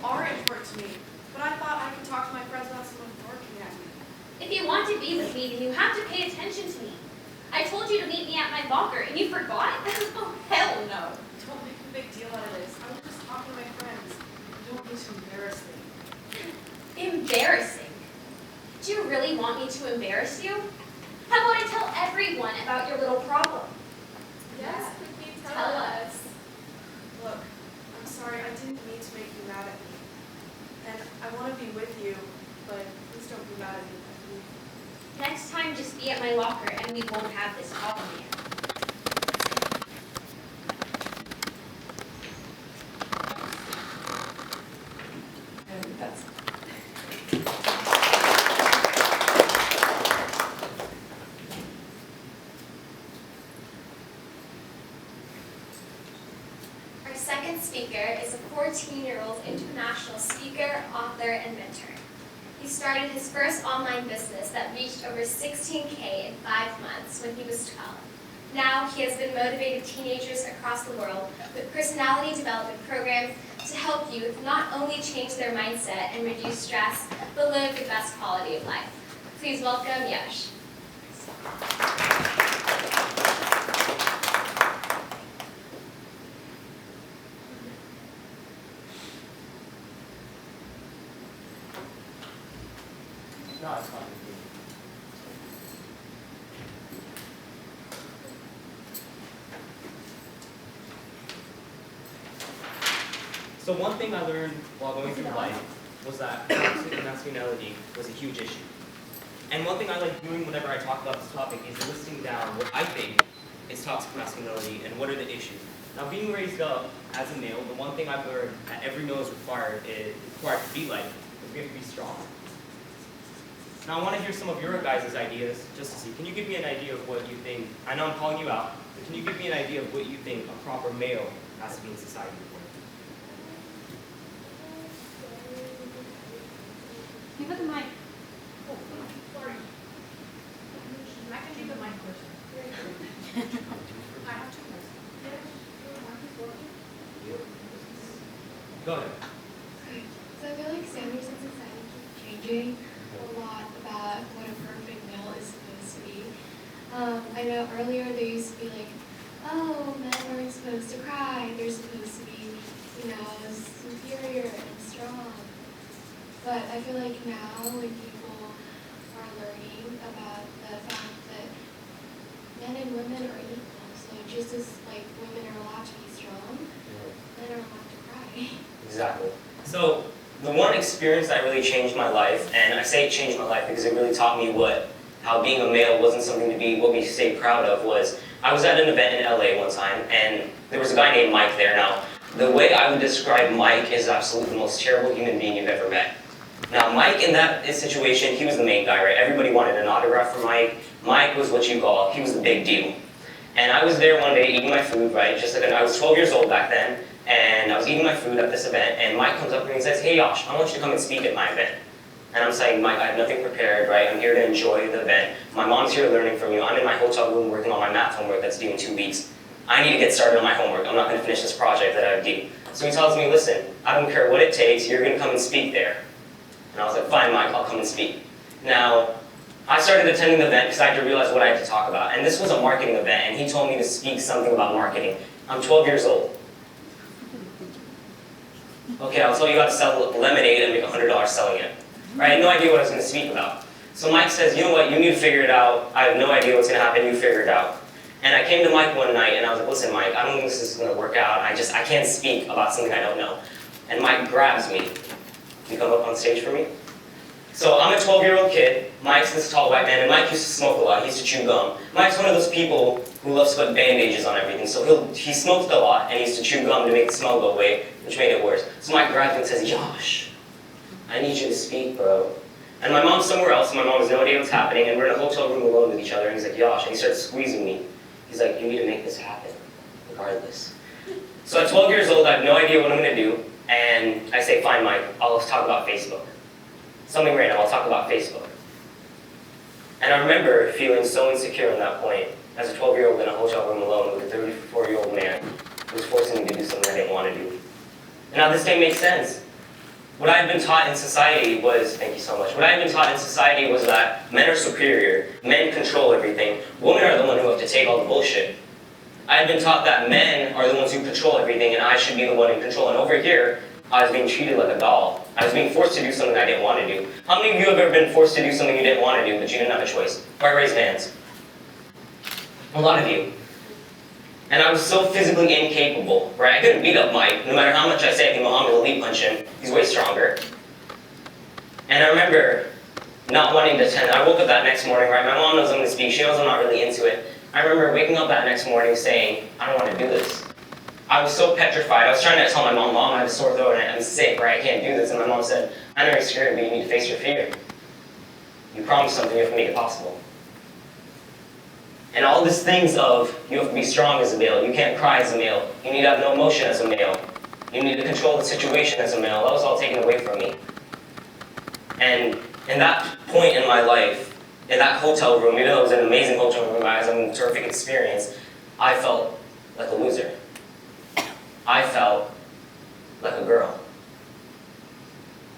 are important to me. But I thought I could talk to my friends without someone barking at me. If you want to be with me, then you have to pay attention to me. I told you to meet me at my locker, and you forgot? Oh, hell no. Don't make a big deal out of this. I was just talking to my friends. You don't need to embarrass me. Embarrassing? Do you really want me to embarrass you? How about I tell everyone about your little problem? Yes, Cookie, Tell us. Look, I'm sorry. I didn't mean to make you mad at me. And I want to be with you, but please don't be mad at me. Next time, just be at my locker, and we won't have this problem again. Our second speaker is a 14-year-old international speaker, author, and mentor. He started his first online business that reached over 16K in 5 months when he was 12. Now he has been motivating teenagers across the world with personality development programs to help youth not only change their mindset and reduce stress, but live the best quality of life. Please welcome Yash. No, it's fine. So one thing I learned while going through life was that toxic masculinity was a huge issue. And one thing I like doing whenever I talk about this topic is listing down what I think is toxic masculinity and what are the issues. Now, being raised up as a male, the one thing I've learned that every male is required to be like is we have to be strong. Now I want to hear some of your guys' ideas, just to see. Can you give me an idea of what you think? I know I'm calling you out, but can you give me an idea of what you think a proper male has to be in society for? Give it the mic. Oh, sorry. I can give the mic person. I have two mics. Go ahead. So I feel like standards in society keep changing a lot about what a perfect male is supposed to be. I know earlier there used to be like, oh, men aren't supposed to cry. They're supposed to be, superior and strong. But I feel like now when people are learning about the fact that men and women are equal, so just as like women are allowed to be strong, men are allowed to cry. Exactly. So the one experience that really changed my life, and I say it changed my life because it really taught me how being a male wasn't something to be what we say proud of, was I was at an event in LA one time, and there was a guy named Mike there. Now, the way I would describe Mike is absolutely the most terrible human being you've ever met. Now, Mike, in that situation, he was the main guy, right? Everybody wanted an autograph from Mike. Mike was he was the big deal. And I was there one day eating my food, right? I was 12 years old back then, and I was eating my food at this event, and Mike comes up to me and says, hey, Josh, I want you to come and speak at my event. And I'm saying, Mike, I have nothing prepared, right? I'm here to enjoy the event. My mom's here learning from you. I'm in my hotel room working on my math homework that's due in 2 weeks. I need to get started on my homework. I'm not going to finish this project that I have due. So he tells me, listen, I don't care what it takes, you're going to come and speak there. And I was like, fine, Mike, I'll come and speak. Now, I started attending the event because I had to realize what I had to talk about. And this was a marketing event, and he told me to speak something about marketing. I'm 12 years old. Okay, I was told you got to sell lemonade and make $100 selling it. Right? I had no idea what I was going to speak about. So Mike says, you know what, you need to figure it out. I have no idea what's going to happen, you figure it out. And I came to Mike one night and I was like, listen, Mike, I don't think this is going to work out. I can't speak about something I don't know. And Mike grabs me. You come up on stage for me? So I'm a 12-year-old kid. Mike's this tall white man, and Mike used to smoke a lot. He used to chew gum. Mike's one of those people who loves to put bandages on everything. So he smoked a lot, and he used to chew gum to make the smell go away, which made it worse. So Mike grabs me and says, Josh, I need you to speak, bro. And my mom's somewhere else, and my mom has no idea what's happening, and we're in a hotel room alone with each other, and he's like, Josh, and he starts squeezing me. He's like, you need to make this happen, regardless. So at 12 years old, I have no idea what I'm going to do, and I say, fine, Mike, I'll talk about Facebook. Something random, I'll talk about Facebook. And I remember feeling so insecure at that point, as a 12-year-old in a hotel room alone with a 34-year-old man who was forcing me to do something I didn't want to do. And now this day makes sense. what I had been taught in society was, thank you so much, what I had been taught in society was that men are superior, men control everything, women are the one who have to take all the bullshit. I had been taught that men are the ones who control everything and I should be the one in control. And over here, I was being treated like a doll. I was being forced to do something I didn't want to do. How many of you have ever been forced to do something you didn't want to do, but you didn't have a choice? Or raise hands. A lot of you. And I was so physically incapable, right? I couldn't beat up Mike. No matter how much I say, I'm gonna leap punch him. He's way stronger. And I remember not wanting to attend. I woke up that next morning, right? My mom knows I'm gonna speak. She knows I'm not really into it. I remember waking up that next morning saying, I don't want to do this. I was so petrified. I was trying to tell my mom, I have a sore throat and I'm sick, right? I can't do this. And my mom said, I know you're scared, but you need to face your fear. You promised something, you have to make it possible. And all these things of, you have to be strong as a male, you can't cry as a male, you need to have no emotion as a male, you need to control the situation as a male, that was all taken away from me. And in that point in my life, in that hotel room, even though it was an amazing hotel room, I had a terrific experience, I felt like a loser. I felt like a girl.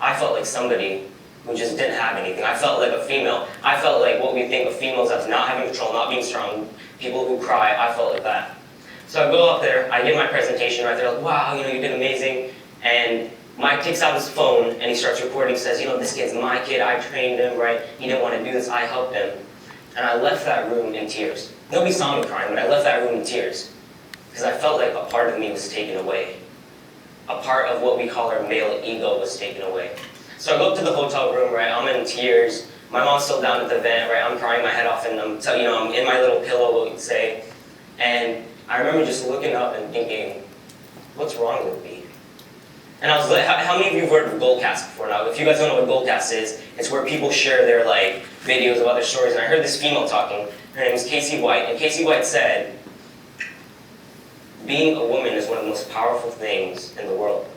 I felt like somebody who just didn't have anything. I felt like a female. I felt like what we think of females as not having control, not being strong, people who cry. I felt like that. So I go up there, I give my presentation right there, like, wow, you did amazing. And Mike takes out his phone and he starts recording, says, this kid's my kid, I trained him, right? He didn't want to do this, I helped him. And I left that room in tears. Nobody saw me crying, but I left that room in tears. Because I felt like a part of me was taken away. A part of what we call our male ego was taken away. So I go up to the hotel room, right? I'm in tears. My mom's still down at the vent, right? I'm crying my head off, and I'm in my little pillow, what you'd say. And I remember just looking up and thinking, what's wrong with me? And I was like, how many of you have heard of Goldcast before now? If you guys don't know what Goldcast is, it's where people share their videos of other stories. And I heard this female talking. Her name is Casey White, and Casey White said, being a woman is one of the most powerful things in the world.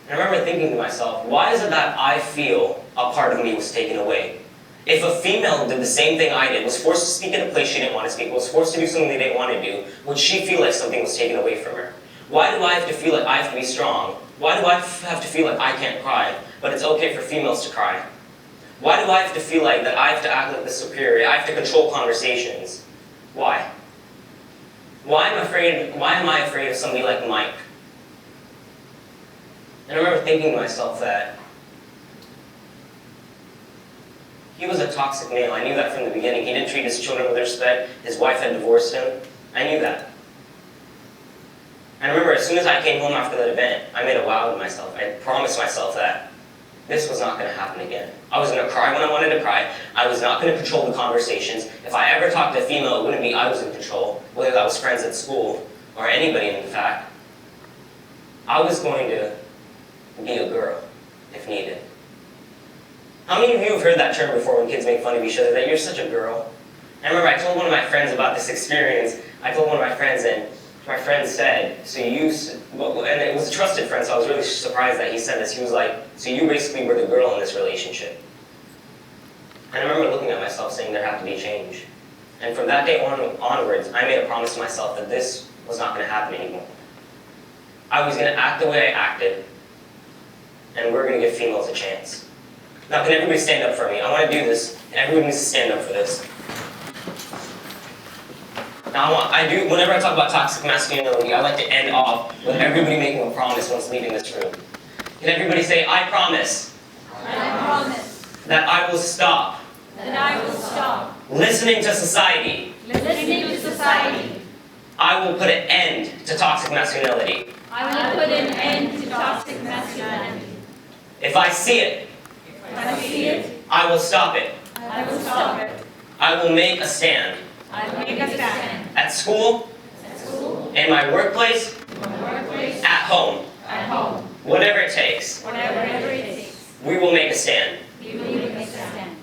And I remember thinking to myself, why is it that I feel a part of me was taken away? If a female did the same thing I did, was forced to speak in a place she didn't want to speak, was forced to do something they didn't want to do, would she feel like something was taken away from her? Why do I have to feel like I have to be strong? Why do I have to feel like I can't cry, but it's okay for females to cry? Why do I have to feel like that I have to act like the superior? I have to control conversations. Why? Why am I afraid of somebody like Mike? And I remember thinking to myself that he was a toxic male. I knew that from the beginning. He didn't treat his children with respect. His wife had divorced him. I knew that. And I remember as soon as I came home after that event, I made a vow to myself. I promised myself that this was not going to happen again. I was going to cry when I wanted to cry. I was not going to control the conversations. If I ever talked to a female, it wouldn't be I was in control, whether that was friends at school or anybody in fact. I was going to be a girl, if needed. How many of you have heard that term before when kids make fun of each other, that you're such a girl? I remember I told one of my friends about this experience. I told one of my friends, and my friend said, and it was a trusted friend, so I was really surprised that he said this. He was like, so you basically were the girl in this relationship. And I remember looking at myself saying there had to be change. And from that day onwards, I made a promise to myself that this was not going to happen anymore. I was going to act the way I acted, and we're going to give females a chance. Now, can everybody stand up for me? I want to do this. Everybody needs to stand up for this. Now, whenever I talk about toxic masculinity, I like to end off with everybody making a promise once leaving this room. Can everybody say, I promise. I promise That I will stop. that I will stop Listening to society. listening to society. I will put an end to toxic masculinity. I will put an end to toxic masculinity. If I see it, If I see it, I will stop it. I will stop it. I will make a stand. I will make a stand. At school, At school, in my workplace, in my workplace, at home, at home, whatever it takes, whatever it takes. we will make a stand. We will make a stand.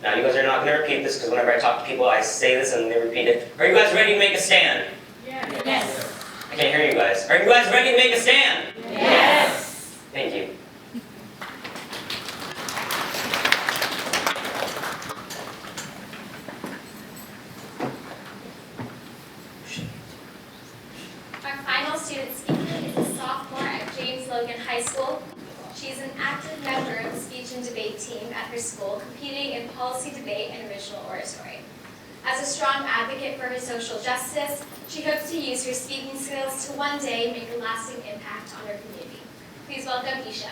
Now, you guys are not going to repeat this because whenever I talk to people, I say this and they repeat it. Are you guys ready to make a stand? Yes. I can't hear you guys. Are you guys ready to make a stand? Yes. Thank you. Our final student speaker is a sophomore at James Logan High School. She is an active member of the speech and debate team at her school, competing in policy debate and original oratory. As a strong advocate for her social justice, she hopes to use her speaking skills to one day make a lasting impact on her community. Please welcome Isha.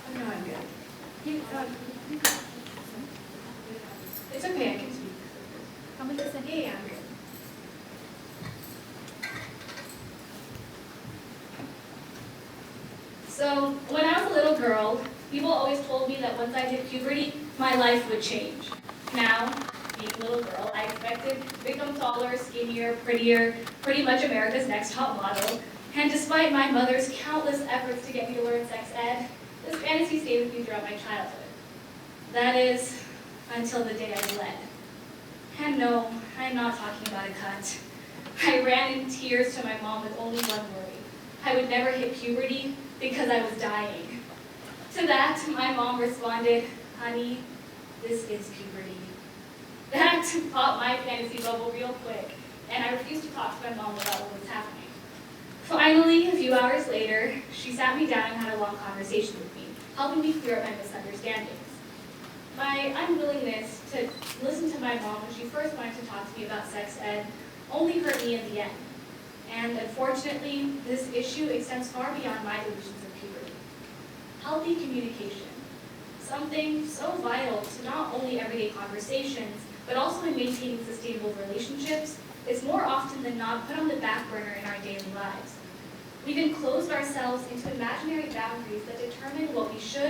Oh, no, I'm good. It's okay, I can speak. Come and listen. Yeah, I'm good. So, when I was a little girl, people always told me that once I hit puberty, my life would change. Now, being a little girl, I expected to become taller, skinnier, prettier, pretty much America's Next Top Model. And despite my mother's countless efforts to get me to learn sex ed, this fantasy stayed with me throughout my childhood. That is, until the day I bled. And no, I'm not talking about a cut. I ran in tears to my mom with only one worry. I would never hit puberty because I was dying. To that, my mom responded, "Honey, this is puberty." That popped my fantasy bubble real quick, and I refused to talk to my mom about what was happening. Finally, a few hours later, she sat me down and had a long conversation with me, helping me clear up my misunderstandings. My unwillingness to listen to my mom when she first wanted to talk to me about sex ed only hurt me in the end. And unfortunately, this issue extends far beyond my delusions of puberty. Healthy communication, something so vital to not only everyday conversations, but also in maintaining sustainable relationships, is more often than not put on the back burner in our daily lives. We've enclosed ourselves into imaginary boundaries that determine what we should